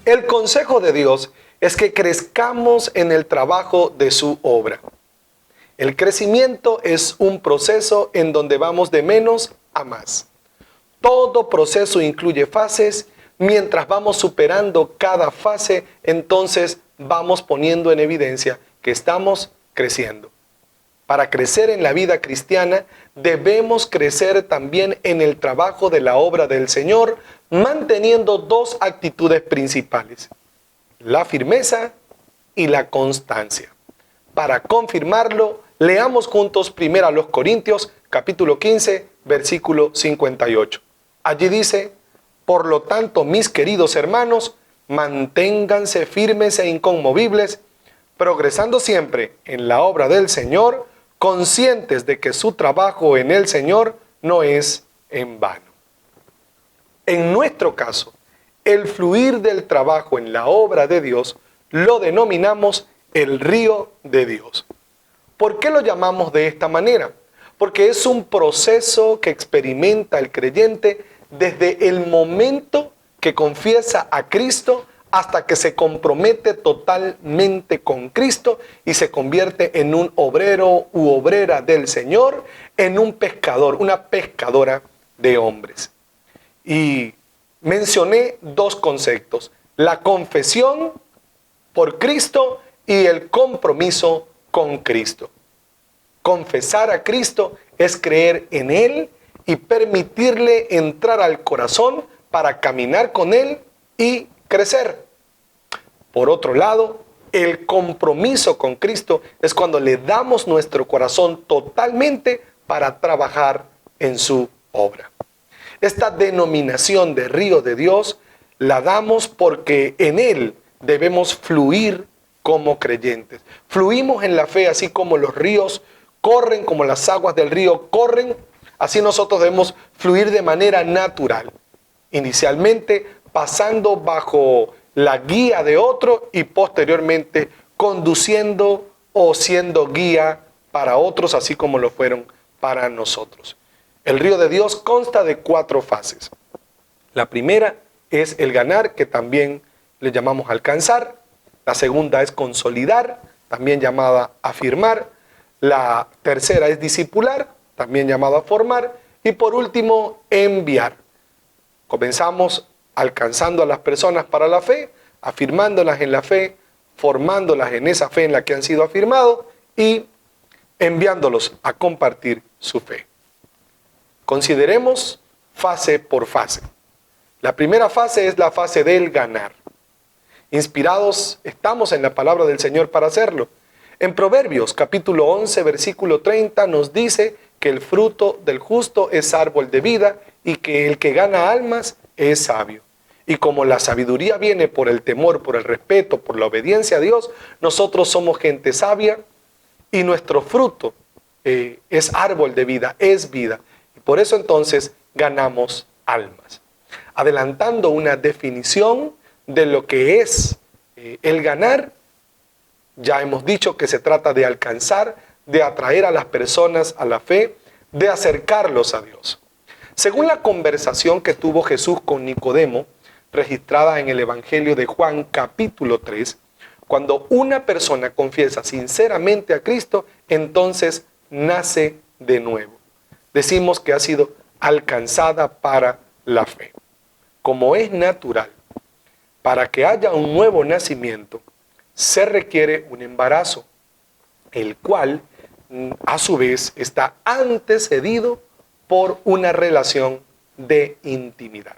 El consejo de Dios es que crezcamos en el trabajo de su obra. El crecimiento es un proceso en donde vamos de menos a más. Todo proceso incluye fases. Mientras vamos superando cada fase, entonces vamos poniendo en evidencia que estamos creciendo. Para crecer en la vida cristiana, debemos crecer también en el trabajo de la obra del Señor, manteniendo dos actitudes principales: la firmeza y la constancia. Para confirmarlo, leamos juntos 1 Corintios, capítulo 15, versículo 58. Allí dice: por lo tanto, mis queridos hermanos, manténganse firmes e inconmovibles, progresando siempre en la obra del Señor, conscientes de que su trabajo en el Señor no es en vano. En nuestro caso, el fluir del trabajo en la obra de Dios lo denominamos el río de Dios. ¿Por qué lo llamamos de esta manera? Porque es un proceso que experimenta el creyente desde el momento que confiesa a Cristo hasta que se compromete totalmente con Cristo y se convierte en un obrero u obrera del Señor, en un pescador, una pescadora de hombres. Y mencioné dos conceptos: la confesión por Cristo y el compromiso con Cristo. Confesar a Cristo es creer en Él y permitirle entrar al corazón para caminar con Él y crecer. Por otro lado, el compromiso con Cristo es cuando le damos nuestro corazón totalmente para trabajar en su obra. Esta denominación de río de Dios la damos porque en Él debemos fluir como creyentes. Fluimos en la fe así como los ríos corren, como las aguas del río corren. Así nosotros debemos fluir de manera natural, inicialmente pasando bajo la guía de otro y posteriormente conduciendo o siendo guía para otros, así como lo fueron para nosotros. El río de Dios consta de 4 fases. La primera es el ganar, que también le llamamos alcanzar. La segunda es consolidar, también llamada afirmar. La tercera es discipular, también llamada formar. Y por último, enviar. Comenzamos alcanzando a las personas para la fe, afirmándolas en la fe, formándolas en esa fe en la que han sido afirmados y enviándolos a compartir su fe. Consideremos fase por fase. La primera fase es la fase del ganar. Inspirados estamos en la palabra del Señor para hacerlo. En Proverbios capítulo 11, versículo 30 nos dice que el fruto del justo es árbol de vida y que el que gana almas es sabio. Y como la sabiduría viene por el temor, por el respeto, por la obediencia a Dios, nosotros somos gente sabia y nuestro fruto es árbol de vida, es vida. Y por eso entonces ganamos almas. Adelantando una definición de lo que es el ganar, ya hemos dicho que se trata de alcanzar, de atraer a las personas a la fe, de acercarlos a Dios. Según la conversación que tuvo Jesús con Nicodemo, registrada en el Evangelio de Juan capítulo 3, cuando una persona confiesa sinceramente a Cristo, entonces nace de nuevo. Decimos que ha sido alcanzada para la fe. Como es natural, para que haya un nuevo nacimiento, se requiere un embarazo, el cual a su vez está antecedido por una relación de intimidad.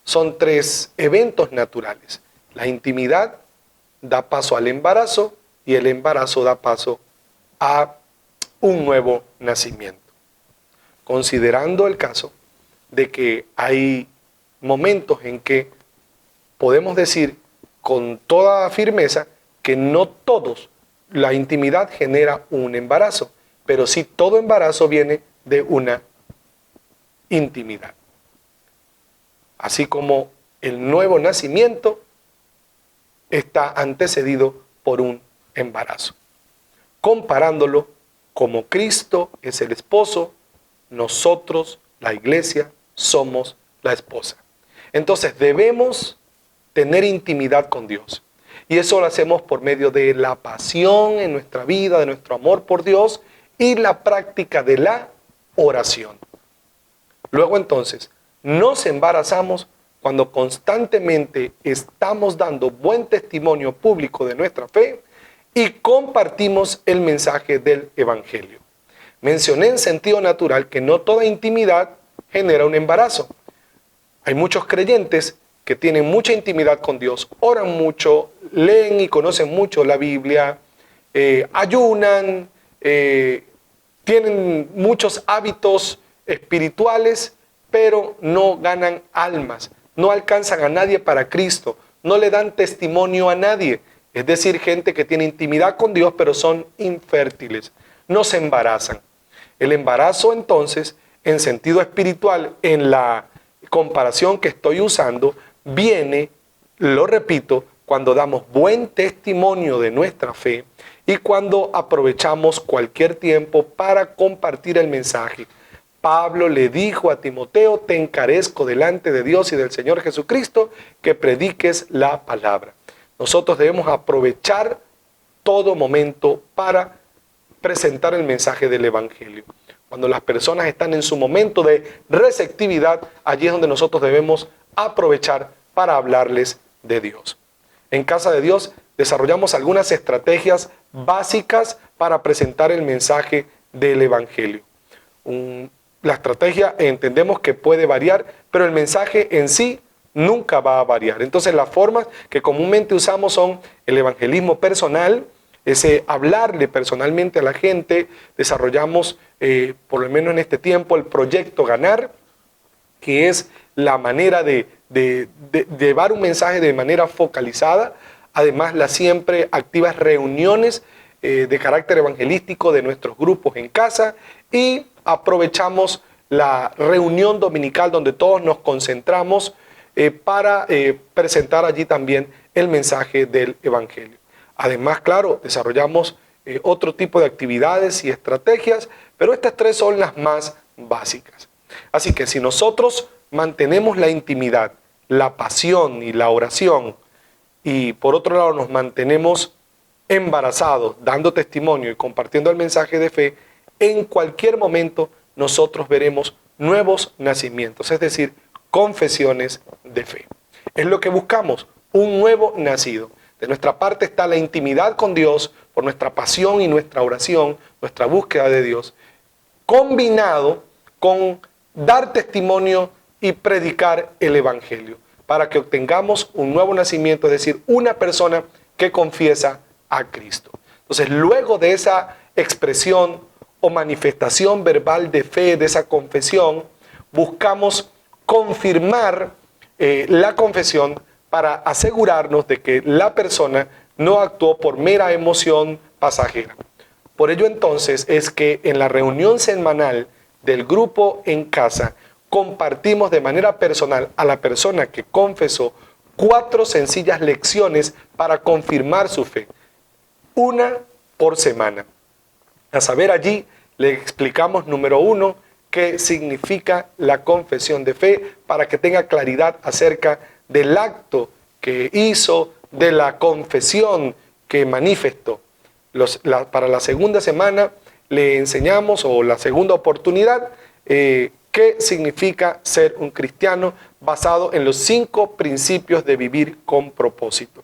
Son 3 eventos naturales. La intimidad da paso al embarazo y el embarazo da paso a un nuevo nacimiento. Considerando el caso de que hay momentos en que podemos decir con toda firmeza que no todos la intimidad genera un embarazo, pero sí todo embarazo viene de una intimidad. Así como el nuevo nacimiento está antecedido por un embarazo. Comparándolo, como Cristo es el esposo, nosotros, la iglesia, somos la esposa. Entonces debemos tener intimidad con Dios. Y eso lo hacemos por medio de la pasión en nuestra vida, de nuestro amor por Dios y la práctica de la oración. Luego entonces, nos embarazamos cuando constantemente estamos dando buen testimonio público de nuestra fe y compartimos el mensaje del Evangelio. Mencioné en sentido natural que no toda intimidad genera un embarazo. Hay muchos creyentes que tienen mucha intimidad con Dios, oran mucho, leen y conocen mucho la Biblia, ayunan, tienen muchos hábitos espirituales, pero no ganan almas, no alcanzan a nadie para Cristo, no le dan testimonio a nadie. Es decir, gente que tiene intimidad con Dios, pero son infértiles, no se embarazan. El embarazo entonces, en sentido espiritual, en la comparación que estoy usando, viene, lo repito, cuando damos buen testimonio de nuestra fe y cuando aprovechamos cualquier tiempo para compartir el mensaje. Pablo le dijo a Timoteo: te encarezco delante de Dios y del Señor Jesucristo que prediques la palabra. Nosotros debemos aprovechar todo momento para presentar el mensaje del Evangelio. Cuando las personas están en su momento de receptividad, allí es donde nosotros debemos aprovechar para hablarles de Dios. En Casa de Dios desarrollamos algunas estrategias básicas para presentar el mensaje del Evangelio. La estrategia entendemos que puede variar, pero el mensaje en sí nunca va a variar. Entonces las formas que comúnmente usamos son el evangelismo personal, ese hablarle personalmente a la gente. Desarrollamos, por lo menos en este tiempo, el proyecto Ganar, que es la manera de llevar un mensaje de manera focalizada. Además, las siempre activas reuniones de carácter evangelístico de nuestros grupos en casa, y aprovechamos la reunión dominical donde todos nos concentramos para presentar allí también el mensaje del Evangelio. Además, claro, desarrollamos otro tipo de actividades y estrategias, pero estas tres son las más básicas. Así que si nosotros mantenemos la intimidad, la pasión y la oración, y por otro lado nos mantenemos embarazados, dando testimonio y compartiendo el mensaje de fe, en cualquier momento nosotros veremos nuevos nacimientos, es decir, confesiones de fe. Es lo que buscamos, un nuevo nacido. De nuestra parte está la intimidad con Dios por nuestra pasión y nuestra oración, nuestra búsqueda de Dios, combinado con dar testimonio y predicar el Evangelio, para que obtengamos un nuevo nacimiento, es decir, una persona que confiesa a Cristo. Entonces, luego de esa expresión o manifestación verbal de fe, de esa confesión, buscamos confirmar la confesión para asegurarnos de que la persona no actuó por mera emoción pasajera. Por ello entonces es que en la reunión semanal del grupo en casa compartimos de manera personal a la persona que confesó 4 sencillas lecciones para confirmar su fe, una por semana. A saber, allí le explicamos, número 1, qué significa la confesión de fe, para que tenga claridad acerca del acto que hizo, de la confesión que manifestó. Para la segunda semana le enseñamos, o la segunda oportunidad, qué significa ser un cristiano basado en los 5 principios de vivir con propósito.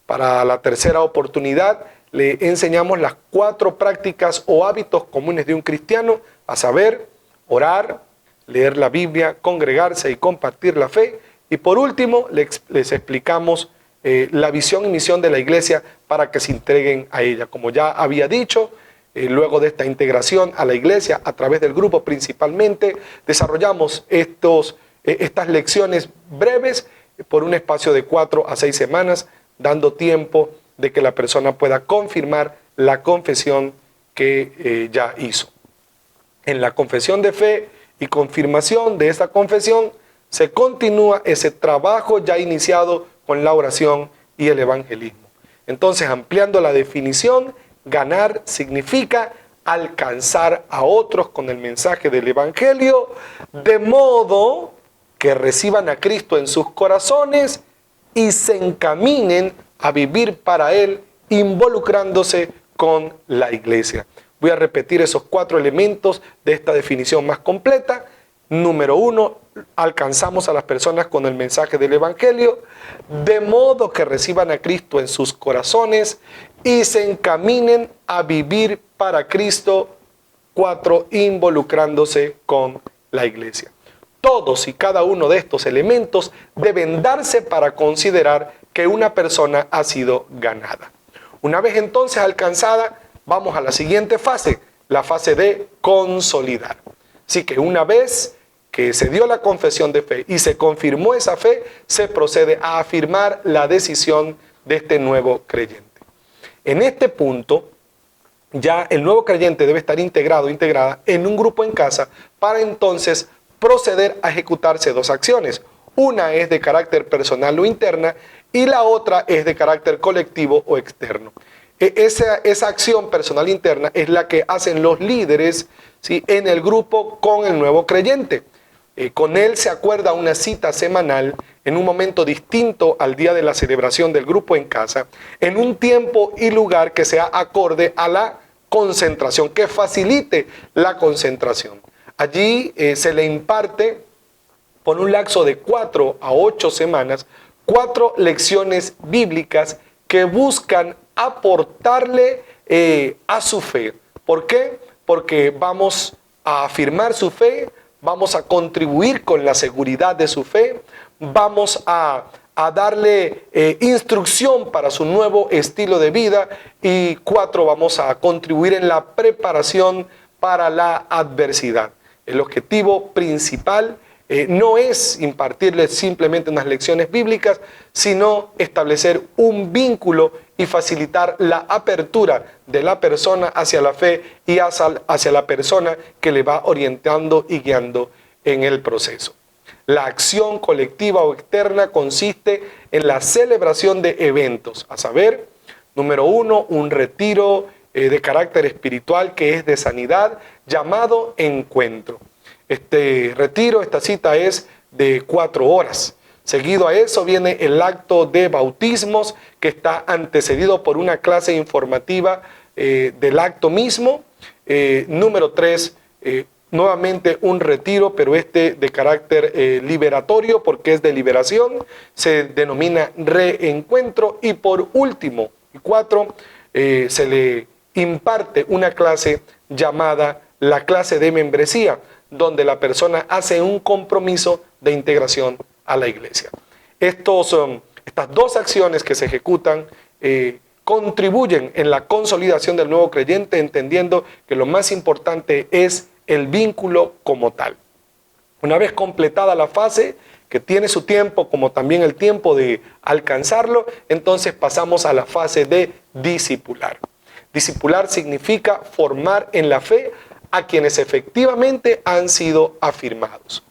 Para la tercera oportunidad le enseñamos las 4 prácticas o hábitos comunes de un cristiano, a saber, orar, leer la Biblia, congregarse y compartir la fe. Y por último, les explicamos la visión y misión de la iglesia para que se entreguen a ella. Como ya había dicho, luego de esta integración a la iglesia, a través del grupo principalmente, desarrollamos estas lecciones breves por un espacio de 4 a 6 semanas, dando tiempo de que la persona pueda confirmar la confesión que ya hizo. En la confesión de fe y confirmación de esta confesión se continúa ese trabajo ya iniciado con la oración y el evangelismo. Entonces, ampliando la definición, ganar significa alcanzar a otros con el mensaje del Evangelio, de modo que reciban a Cristo en sus corazones y se encaminen a vivir para Él, involucrándose con la iglesia. Voy a repetir esos 4 elementos de esta definición más completa. Número 1, alcanzamos a las personas con el mensaje del Evangelio, de modo que reciban a Cristo en sus corazones y se encaminen a vivir para Cristo. 4, involucrándose con la iglesia. Todos y cada uno de estos elementos deben darse para considerar que una persona ha sido ganada. Una vez entonces alcanzada, vamos a la siguiente fase, la fase de consolidar. Así que una vez que se dio la confesión de fe y se confirmó esa fe, se procede a afirmar la decisión de este nuevo creyente. En este punto, ya el nuevo creyente debe estar integrado, integrada en un grupo en casa para entonces proceder a ejecutarse 2 acciones. Una es de carácter personal o interna y la otra es de carácter colectivo o externo. Esa acción personal interna es la que hacen los líderes, ¿sí?, en el grupo con el nuevo creyente. Con él se acuerda una cita semanal en un momento distinto al día de la celebración del grupo en casa, en un tiempo y lugar que sea acorde a la concentración, que facilite la concentración. Allí se le imparte por un lapso de 4 a 8 semanas 4 lecciones bíblicas que buscan aportarle a su fe. ¿Por qué? Porque vamos a afirmar su fe, vamos a contribuir con la seguridad de su fe, vamos a darle instrucción para su nuevo estilo de vida y 4, vamos a contribuir en la preparación para la adversidad. El objetivo principal no es impartirles simplemente unas lecciones bíblicas, sino establecer un vínculo y facilitar la apertura de la persona hacia la fe y hacia la persona que le va orientando y guiando en el proceso. La acción colectiva o externa consiste en la celebración de eventos, a saber, número 1, un retiro de carácter espiritual que es de sanidad, llamado encuentro. Este retiro, esta cita es de 4 horas. Seguido a eso viene el acto de bautismos, que está antecedido por una clase informativa del acto mismo. Número 3, nuevamente un retiro, pero este de carácter liberatorio, porque es de liberación, se denomina reencuentro. Y por último, 4, se le imparte una clase llamada la clase de membresía, donde la persona hace un compromiso de integración a la iglesia. Estas 2 acciones que se ejecutan contribuyen en la consolidación del nuevo creyente, entendiendo que lo más importante es el vínculo como tal. Una vez completada la fase, que tiene su tiempo como también el tiempo de alcanzarlo, entonces pasamos a la fase de discipular. Discipular significa formar en la fe a quienes efectivamente han sido afirmados.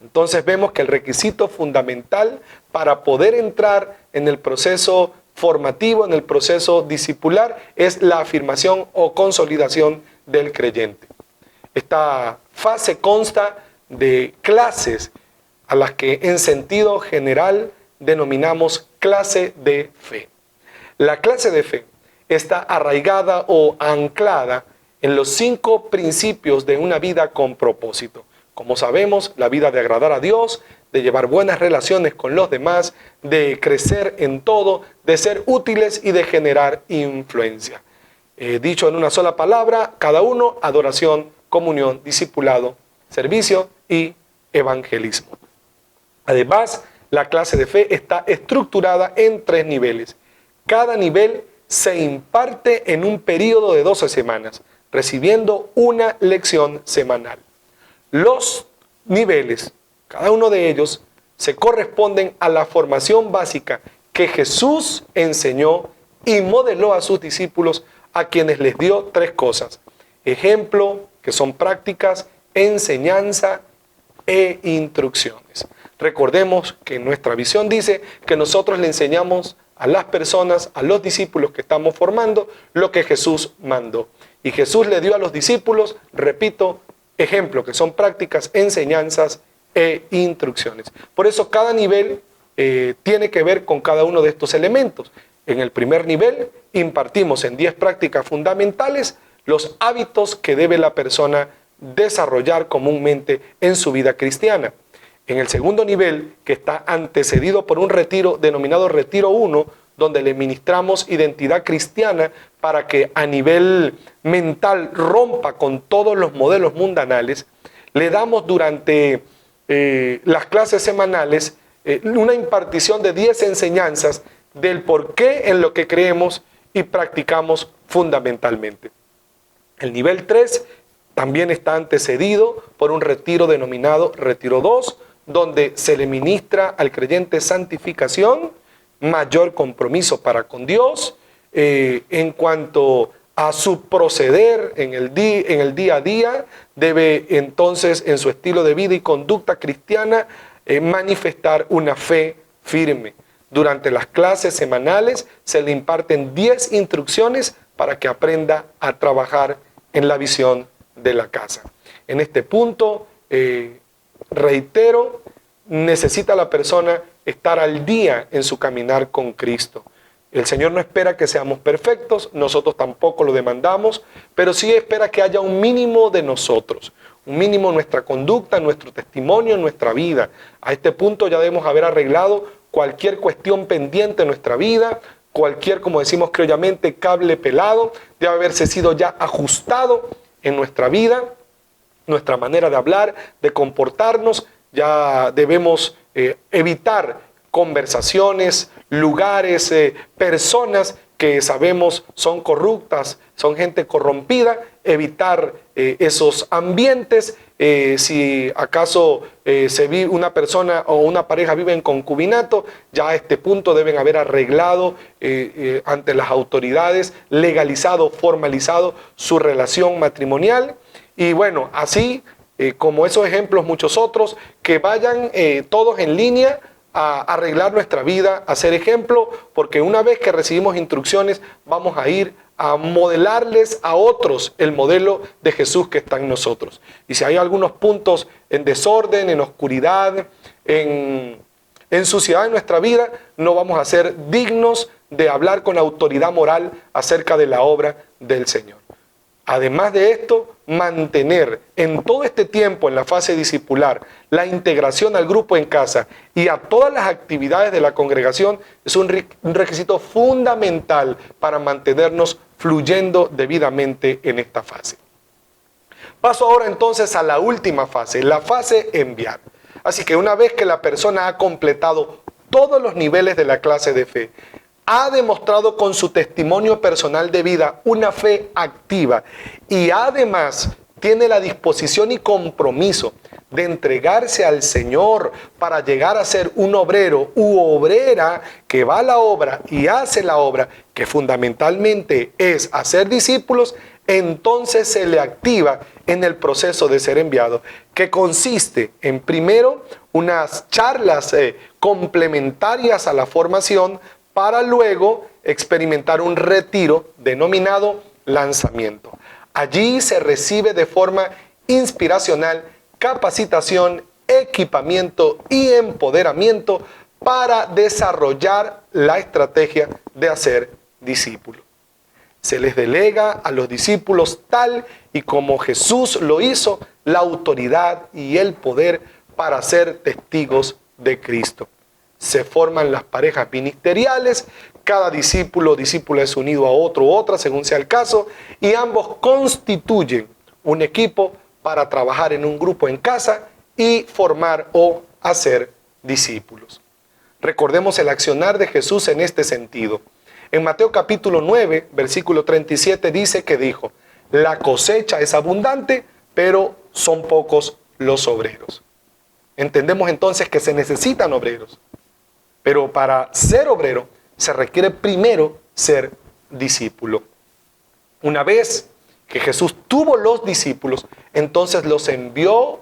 Entonces vemos que el requisito fundamental para poder entrar en el proceso formativo, en el proceso discipular, es la afirmación o consolidación del creyente. Esta fase consta de clases a las que en sentido general denominamos clase de fe. La clase de fe está arraigada o anclada en los 5 principios de una vida con propósito. Como sabemos, la vida de agradar a Dios, de llevar buenas relaciones con los demás, de crecer en todo, de ser útiles y de generar influencia. Dicho en una sola palabra, cada uno: adoración, comunión, discipulado, servicio y evangelismo. Además, la clase de fe está estructurada en 3 niveles. Cada nivel se imparte en un periodo de 12 semanas, recibiendo una lección semanal. Los niveles, cada uno de ellos, se corresponden a la formación básica que Jesús enseñó y modeló a sus discípulos, a quienes les dio 3 cosas: ejemplo, que son prácticas, enseñanza e instrucciones. Recordemos que nuestra visión dice que nosotros le enseñamos a las personas, a los discípulos que estamos formando, lo que Jesús mandó. Y Jesús le dio a los discípulos, repito, ejemplo, que son prácticas, enseñanzas e instrucciones. Por eso cada nivel tiene que ver con cada uno de estos elementos. En el primer nivel impartimos en 10 prácticas fundamentales los hábitos que debe la persona desarrollar comúnmente en su vida cristiana. En el segundo nivel, que está antecedido por un retiro denominado Retiro 1, donde le ministramos identidad cristiana para que a nivel mental rompa con todos los modelos mundanales, le damos durante las clases semanales una impartición de 10 enseñanzas del por qué en lo que creemos y practicamos fundamentalmente. El nivel 3 también está antecedido por un retiro denominado Retiro 2, donde se le ministra al creyente santificación, mayor compromiso para con Dios, en cuanto a su proceder en el día a día, debe entonces en su estilo de vida y conducta cristiana manifestar una fe firme. Durante las clases semanales se le imparten 10 instrucciones para que aprenda a trabajar en la visión de la casa. En este punto, reitero, necesita la persona estar al día en su caminar con Cristo. El Señor no espera que seamos perfectos, nosotros tampoco lo demandamos, pero sí espera que haya un mínimo de nosotros, un mínimo en nuestra conducta, en nuestro testimonio, en nuestra vida. A este punto ya debemos haber arreglado cualquier cuestión pendiente en nuestra vida, cualquier, como decimos criollamente, cable pelado, debe haberse sido ya ajustado en nuestra vida, nuestra manera de hablar, de comportarnos. Ya debemos evitar conversaciones, lugares, personas que sabemos son corruptas, son gente corrompida, evitar esos ambientes. Si acaso una persona o una pareja vive en concubinato, ya a este punto deben haber arreglado ante las autoridades, legalizado, formalizado su relación matrimonial. Y bueno, así como esos ejemplos, muchos otros, que vayan todos en línea a arreglar nuestra vida, a ser ejemplo, porque una vez que recibimos instrucciones, vamos a ir a modelarles a otros el modelo de Jesús que está en nosotros. Y si hay algunos puntos en desorden, en oscuridad, en suciedad en nuestra vida, no vamos a ser dignos de hablar con autoridad moral acerca de la obra del Señor. Además de esto, mantener en todo este tiempo en la fase discipular la integración al grupo en casa y a todas las actividades de la congregación es un requisito fundamental para mantenernos fluyendo debidamente en esta fase. Paso ahora entonces a la última fase, la fase enviar. Así que una vez que la persona ha completado todos los niveles de la clase de fe, ha demostrado con su testimonio personal de vida una fe activa y además tiene la disposición y compromiso de entregarse al Señor para llegar a ser un obrero u obrera que va a la obra y hace la obra, que fundamentalmente es hacer discípulos, entonces se le activa en el proceso de ser enviado, que consiste en primero unas charlas complementarias a la formación, para luego experimentar un retiro denominado lanzamiento. Allí se recibe de forma inspiracional capacitación, equipamiento y empoderamiento para desarrollar la estrategia de hacer discípulos. Se les delega a los discípulos tal y como Jesús lo hizo, la autoridad y el poder para ser testigos de Cristo. Se forman las parejas ministeriales, cada discípulo o discípula es unido a otro u otra según sea el caso, y ambos constituyen un equipo para trabajar en un grupo en casa y formar o hacer discípulos. Recordemos el accionar de Jesús en este sentido. En Mateo capítulo 9, versículo 37 dice que dijo: la cosecha es abundante, pero son pocos los obreros. Entendemos entonces que se necesitan obreros. Pero para ser obrero se requiere primero ser discípulo. Una vez que Jesús tuvo los discípulos, entonces los envió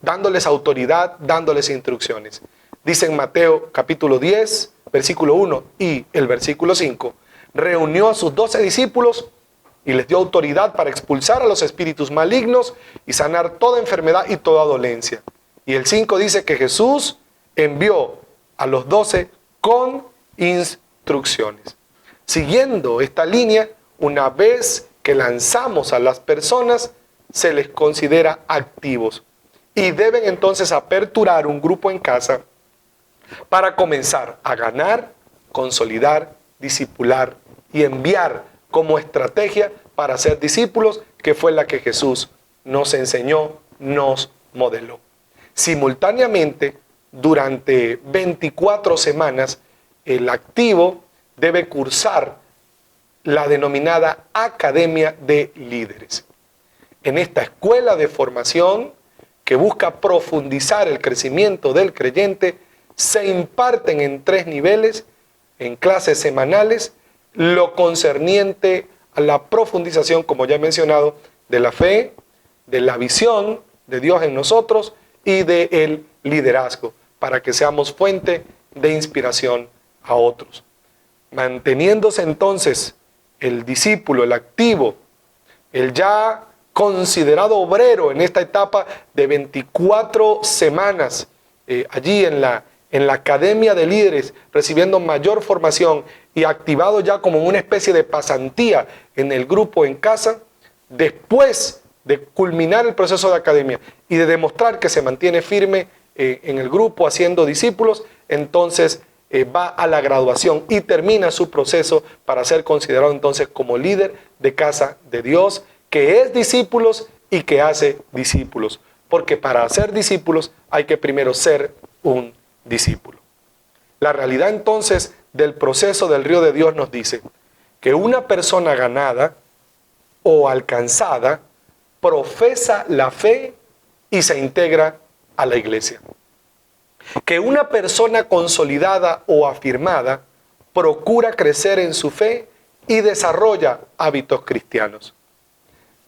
dándoles autoridad, dándoles instrucciones. Dice en Mateo capítulo 10, versículo 1 y el versículo 5, reunió a sus 12 discípulos y les dio autoridad para expulsar a los espíritus malignos y sanar toda enfermedad y toda dolencia. Y el 5 dice que Jesús envió a los 12 con instrucciones. Siguiendo esta línea, una vez que lanzamos a las personas, se les considera activos y deben entonces aperturar un grupo en casa para comenzar a ganar, consolidar, discipular y enviar como estrategia para ser discípulos, que fue la que Jesús nos enseñó, nos modeló. Simultáneamente, durante 24 semanas, el activo debe cursar la denominada Academia de Líderes. En esta escuela de formación que busca profundizar el crecimiento del creyente, se imparten en 3 niveles, en clases semanales, lo concerniente a la profundización, como ya he mencionado, de la fe, de la visión de Dios en nosotros y del liderazgo, para que seamos fuente de inspiración a otros. Manteniéndose entonces el discípulo, el activo, el ya considerado obrero en esta etapa de 24 semanas, allí en la Academia de Líderes, recibiendo mayor formación y activado ya como una especie de pasantía en el grupo en casa, después de culminar el proceso de academia y de demostrar que se mantiene firme en el grupo haciendo discípulos, entonces va a la graduación y termina su proceso para ser considerado entonces como líder de casa de Dios, que es discípulos y que hace discípulos. Porque para hacer discípulos hay que primero ser un discípulo. La realidad entonces del proceso del río de Dios nos dice que una persona ganada o alcanzada profesa la fe y se integra a la iglesia. Que una persona consolidada o afirmada procura crecer en su fe y desarrolla hábitos cristianos.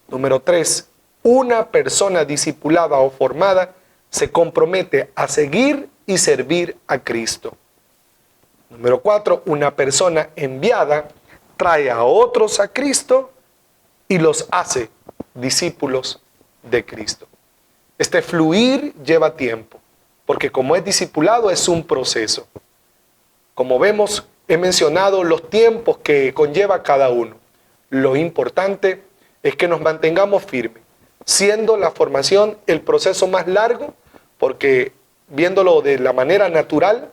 Número 3, una persona discipulada o formada se compromete a seguir y servir a Cristo. Número 4, una persona enviada trae a otros a Cristo y los hace discípulos de Cristo. Este fluir lleva tiempo, porque como es discipulado es un proceso. Como vemos, he mencionado los tiempos que conlleva cada uno. Lo importante es que nos mantengamos firmes, siendo la formación el proceso más largo, porque viéndolo de la manera natural,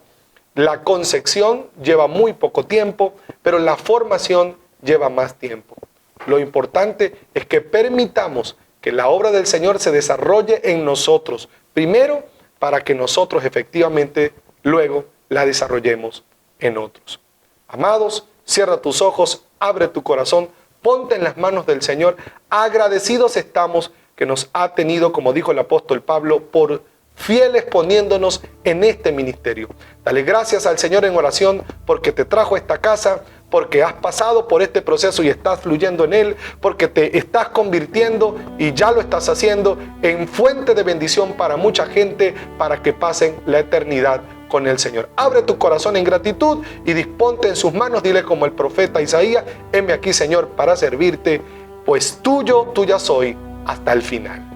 la concepción lleva muy poco tiempo, pero la formación lleva más tiempo. Lo importante es que permitamos que la obra del Señor se desarrolle en nosotros, primero para que nosotros efectivamente luego la desarrollemos en otros. Amados, cierra tus ojos, abre tu corazón, ponte en las manos del Señor. Agradecidos estamos que nos ha tenido, como dijo el apóstol Pablo, por fieles poniéndonos en este ministerio. Dale gracias al Señor en oración porque te trajo a esta casa, porque has pasado por este proceso y estás fluyendo en él, porque te estás convirtiendo y ya lo estás haciendo en fuente de bendición para mucha gente, para que pasen la eternidad con el Señor. Abre tu corazón en gratitud y disponte en sus manos. Dile como el profeta Isaías: heme aquí, Señor, para servirte, pues tuya soy hasta el final.